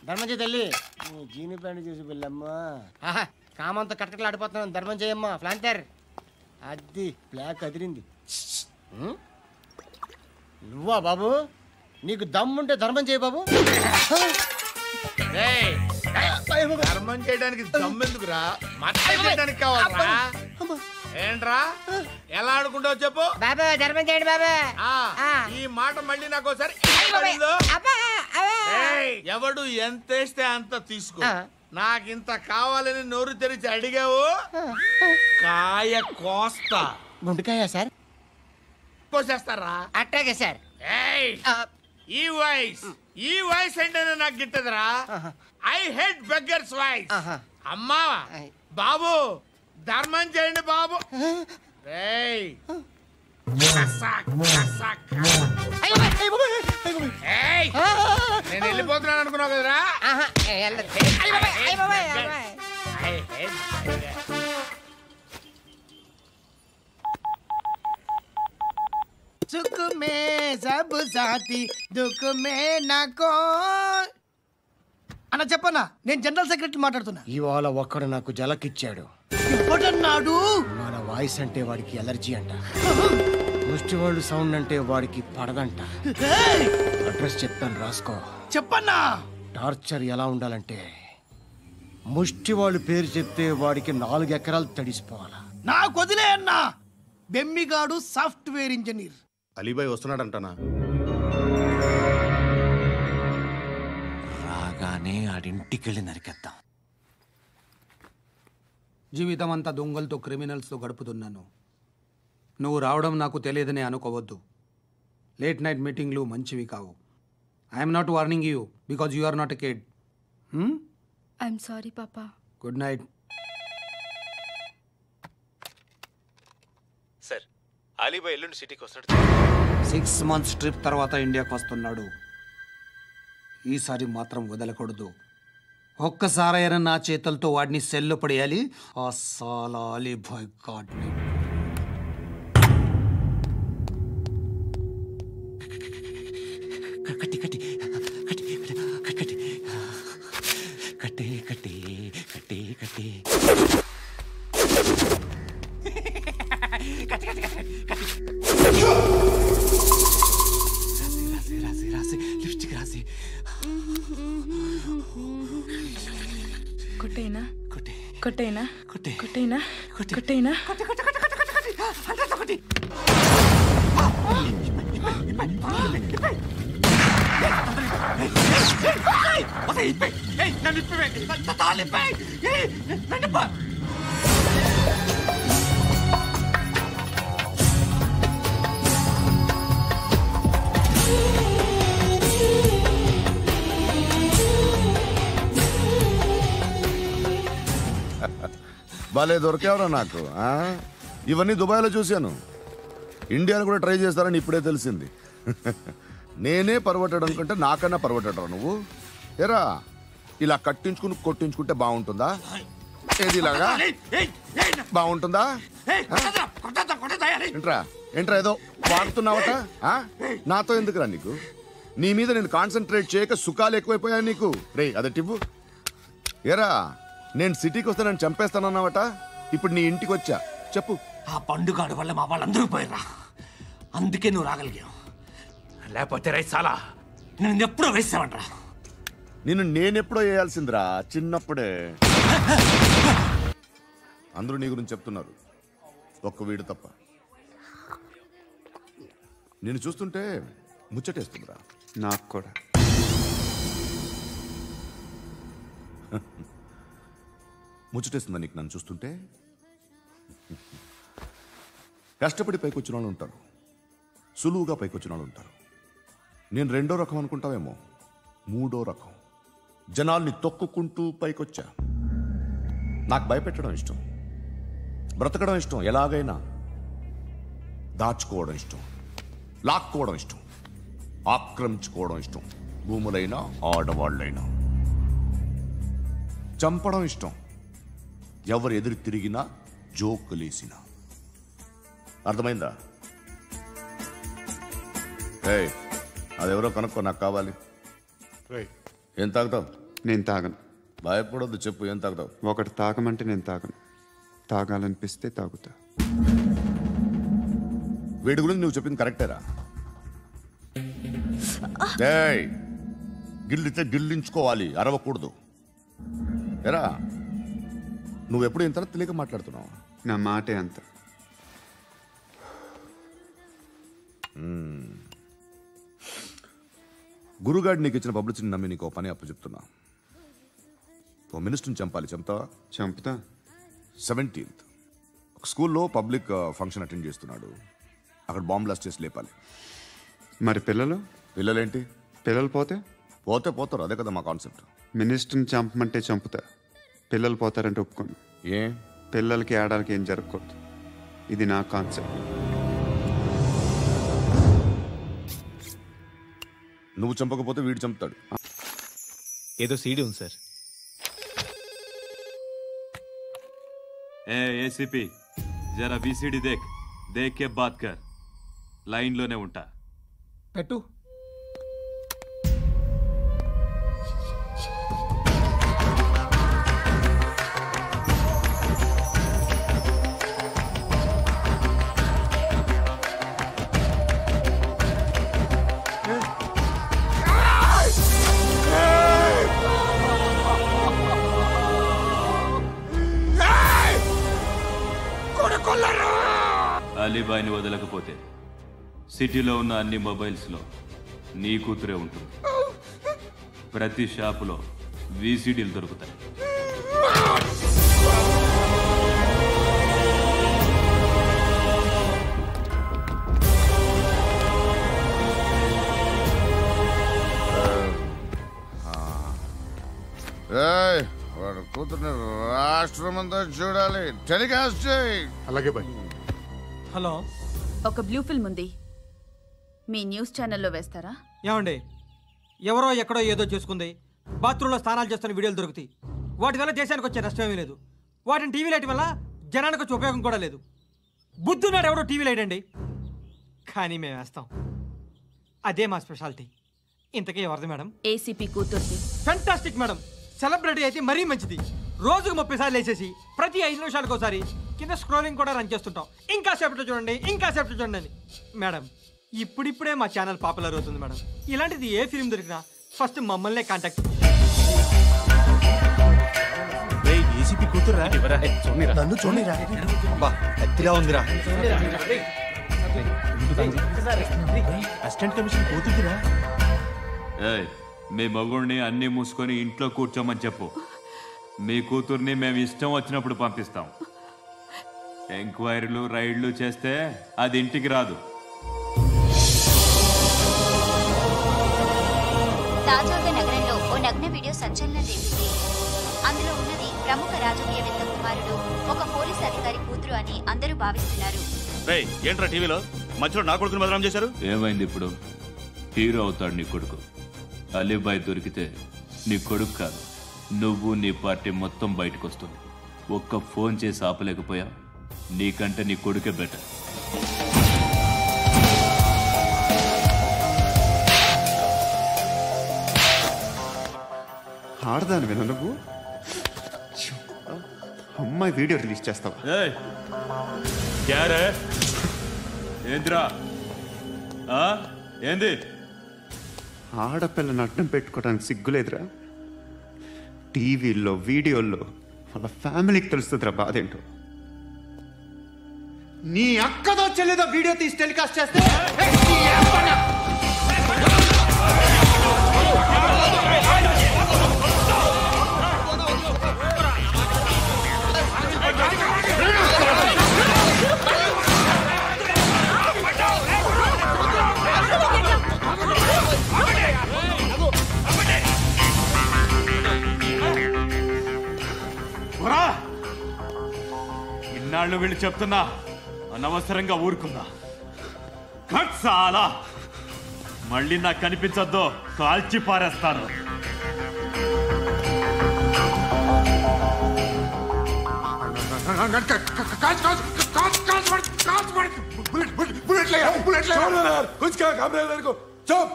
ధర్మం చేయి తల్లి. జీని ప్యాంట్ చూసి వెళ్ళమ్మా. కామంతో కట్టకలు ఆడిపోతున్నాను. ధర్మం చేయమ్మా. ఫ్లాంటర్ అది బ్లాక్ అదిరింది. నువ్వా బాబు? నీకు దమ్ముంటే ధర్మం చేయి బాబు. ధర్మం చేయడానికి దమ్మెందుకురా? మతం చేయడానికి కావాలరా? ఏంట్రా ఎలా ఆడుకుంటావు చెప్పు బాబా. ధర్మం చేయండి బాబా. ఈ మాట మళ్ళీ నాకు ఒకసారి ఎవడు ఎంత వేస్తే అంత తీసుకో. నాకింత కావాలని నోరు తెరిచి అడిగావు, కాయ కోస్తా. గుండెకాయ సార్? కోసేస్తారా? అట్టాగే సార్. ఈ వాయిస్ ఏంటనే నాకు గిట్టదురా. I hate beggars voice. అమ్మా బాబు ధర్మం చేయండి బాబు. నేను వెళ్ళిపోతున్నాను అనుకున్నావు కదరా. सुख में सब साथी दुख में नाको. అన్న చెప్పన్నా, నేను జనరల్ సెక్రటరీ మాట్లాడుతున్నా. ఇవాళ ఒక్కడు నాకు జలకిచ్చాడు. ఎవడన్నాడు? మన వాయిస్ అంటే వాడికి ఎలర్జీ అంట. ముష్టి వాళ్ళు సౌండ్ అంటే వాడికి పడదంట. అడ్రస్ చెప్తాను రాసుకో. చెప్పన్నా. టార్చర్ ఎలా ఉండాలంటే ముష్టి వాళ్ళు పేరు చెప్తే వాడికి 4 ఎకరాలు తడిసిపోవాలా. నాకు వదిలే అన్నా. బెమ్మిగాడు సాఫ్ట్వేర్ ఇంజనీర్. అలీబాయ్ వస్తున్నాడంటనా? రాగానే ఆడింటికెళ్ళి నరికేద్దాం. జీవితం అంతా దొంగలతో క్రిమినల్స్తో గడుపుతున్నాను. నువ్వు రావడం నాకు తెలియదని అనుకోవద్దు. లేట్ నైట్ మీటింగ్లు మంచివి కావు. I'm not warning you because you are not a kid. I'm sorry papa. Good night. Sir, Alibhai ఎల్లుండి సిటీకి వస్తాడు. 6 months ట్రిప్ తర్వాత ఇండియాకి వస్తున్నాడు. ఈసారి మాత్రం వదలకూడదు. ఒక్కసారైనా నా చేతులతో వాడిని సెల్లు పడేయాలి. ఆ సాలా అలీబాయ్ గాడ్ని. కట్టి కట్టి కట్టి కట్టి కట్టి కట్టి కట్టి కట్టి రాసి రాసి లిప్స్టిక్ రాసి కొట్టేనా కొట్టి కొట్టేనా కొట్టి కొట్టేనా కొట్టి కొట్టేనా కొట్టి కొట్టి కొట్టి కొట్టి కొట్టి కొట్టి భలే దొరికేవరా నాకు. ఇవన్నీ దుబాయ్లో చూశాను. ఇండియాలో కూడా ట్రై చేస్తారని ఇప్పుడే తెలిసింది. నేనే పర్వటాడు అనుకుంటే నాకన్నా పర్వటాడు నువ్వు. ఎరా ఇలా కట్టించుకుని కొట్టించుకుంటే బాగుంటుందా? ఏది ఇలాగా బాగుంటుందా? ఏంట్రా ఏంట్రా ఏదో వాడుతున్నావట? నాతో ఎందుకురా నీకు? నీ మీద నేను కాన్సన్ట్రేట్ చేయక సుఖాలు ఎక్కువైపోయా నీకు. రే అదటివ్వు. ఎరా నేను సిటీకి వస్తే నన్ను చంపేస్తానన్నావట. ఇప్పుడు నీ ఇంటికి వచ్చా. చెప్పు. ఆ పండుగాడు వల్ల మా వాళ్ళందరూ పోయిరా. అందుకే నువ్వు రాగలిగావు. లేకపోతే రైసాలా నేను ఎప్పుడో వేసామంటరా. నిన్ను నేనెప్పుడో వేయాల్సిందిరా చిన్నప్పుడే. అందరూ నీ గురించి చెప్తున్నారు, ఒక్క వీడు తప్ప. నేను చూస్తుంటే ముచ్చటేస్తుందిరా. నాకు కూడా. ముచ్చటేస్తుందా నీకు నన్ను చూస్తుంటే? కష్టపడి పైకొచ్చిన వాళ్ళు ఉంటారు, సులువుగా పైకొచ్చిన వాళ్ళు ఉంటారు. నేను 2వ రకం అనుకుంటావేమో. 3వ రకం. జనాల్ని తొక్కుకుంటూ పైకొచ్చా. నాకు భయపెట్టడం ఇష్టం, బ్రతకడం ఇష్టం, ఎలాగైనా దాచుకోవడం ఇష్టం, లాక్కోవడం ఇష్టం, ఆక్రమించుకోవడం ఇష్టం. భూములైనా ఆడవాళ్ళైనా చంపడం ఇష్టం. ఎవరు ఎదురు తిరిగినా జోకులేసినా. అర్థమైందా? అదెవరో కనుక్కో, నాకు కావాలి. ఏం తాగుతావు? నేను తాగను. భయపడొద్దు, చెప్పు ఏం తాగుతావు? ఒకటి తాగమంటే నేను తాగను, తాగాలనిపిస్తే తాగుతా. వీడి గురించి నువ్వు చెప్పింది కరెక్టేరా? గిల్లితే గిల్లించుకోవాలి, అరవకూడదు. ఎరా నువ్వు ఎప్పుడు ఇంత తెలియక మాట్లాడుతున్నావు? నా మాటే అంత. గురుగాడు నీకు ఇచ్చిన పబ్లిసిటీని నమ్మి నీకు పని అప్పు చెప్తున్నా. ఓ మినిస్టర్ని చంపాలి, చంపుతావా? చంపుతా. 17th ఒక స్కూల్లో పబ్లిక్ ఫంక్షన్ అటెండ్ చేస్తున్నాడు, అక్కడ బాంబ్ బ్లాస్ట్ చేసి లేపాలి. మరి పిల్లలేంటి? పిల్లలు పోతే పోతారు, అదే కదా మా కాన్సెప్ట్. మినిస్టర్ని చంపమంటే చంపుతా, పిల్లలు పోతారంటే ఒప్పుకోను. ఏ పిల్లలకి ఆడాలకి ఏం జరగకూడదు, ఇది నా కాన్సెప్ట్. నువ్వు చంపకపోతే వీడు చంపుతాడు. ఏదో సీడీ ఉంది సార్. ఏసీపీ జరా వీసీడీ దేఖ్ కే బాత్ కర్. లైన్లోనే ఉంటా. పెట్టు. అలీబాయిని వదలకపోతే సిటీలో ఉన్న అన్ని మొబైల్స్లో నీ కూతురే ఉంటుంది. ప్రతి షాపులో వీసీడీలు దొరుకుతాయి. వాడు కూతుర్ని రాష్ట్రమంతా చూడాలి, టెలికాస్ట్ చేయి. అలాగే బాయ్. హలో, ఒక బ్లూ ఫిల్మ్ ఉంది, మీ న్యూస్ ఛానల్లో వేస్తారా? ఏమండి, ఎవరో ఎక్కడో ఏదో చేసుకుంది, బాత్రూంలో స్నానాలు చేస్తున్న వీడియోలు దొరుకుతాయి. వాటి వల్ల దేశానికి వచ్చే నష్టమేమీ లేదు. వాటిని టీవీ లైట్ వల్ల జనానికి వచ్చే ఉపయోగం కూడా లేదు. బుద్ధున్నాడు ఎవడో టీవీ లైట్ అండి, కానీ మేము వేస్తాం. అదే మా స్పెషాలిటీ. ఇంతకీ ఎవరిది మేడం? ఏసీపీ కూతుర్ది. Fantastic madam. సెలబ్రిటీ అయితే మరీ మంచిది. రోజుకు 30 సార్లు వేసేసి ప్రతి 5 నిమిషాలకు ఒకసారి కింద స్క్రోలింగ్ కూడా రన్ చేస్తుంటాం. ఇంకా సేపట్లో చూడండి, ఇంకా సేపట్లో చూడండి అని. మేడం, ఇప్పుడిప్పుడే మా ఛానల్ పాపులర్ అవుతుంది మేడం. ఇలాంటిది ఏ ఫిల్మ్ దొరికినా ఫస్ట్ మమ్మల్నే కాంటాక్ట్. ఏసీపీ కూతురా? నన్ను చూడరా, అతిగా ఉందిరా. Assistant commission కూతురురా. మీ మగుడిని అన్ని మూసుకొని ఇంట్లో కూర్చోమని చెప్పు. మీ కూతుర్ని మేము ఇష్టం వచ్చినప్పుడు పంపిస్తాం. ఎంక్వైరీలు రైడ్లు చేస్తే అది ఇంటికి రాదు. తాజాగా నగరంలో ఓ నగ్న వీడియో సంచలనం రేపింది. అందులో ఉన్నది ప్రముఖ రాజకీయవేత్త కుమారుడు, ఒక పోలీస్ అధికారి కూతురు అని అందరూ భావిస్తున్నారు. ఏంట్రా టీవీలో మధ్యలో నా కొడుకుని బదనాం చేశారు? ఏమైంది ఇప్పుడు? హీరో అవుతాడు నీ కొడుకు. అలీబాయ్ దొరికితే నీ కొడుకు కాదు, నువ్వు నీ పార్టీ మొత్తం బయటకు వస్తుంది. ఒక్క ఫోన్ చేసి ఆపలేకపోయా, నీకంటే నీ కొడుకే బెటర్. ఆడదాని విన నువ్వు అమ్మాయి వీడియో రిలీజ్ చేస్తావా? ఏంద్రా ఏంది? ఆడపిల్లని అడ్డం పెట్టుకోవడానికి సిగ్గులేదురా? టీవీల్లో వీడియోల్లో వాళ్ళ ఫ్యామిలీకి తెలుస్తుందిరా బాధేంటో. నీ అక్కదో చెల్లిదో వీడియో తీసి టెలికాస్ట్ చేస్తే ఇన్నాళ్ళు వీళ్ళు చెప్తున్నా అనవసరంగా ఊరుకుందా. చాలా మళ్ళీ నాకు కనిపించొద్దు, కాల్చి పారేస్తాను. बुलेट ले कुछ क्या घबरा को चुप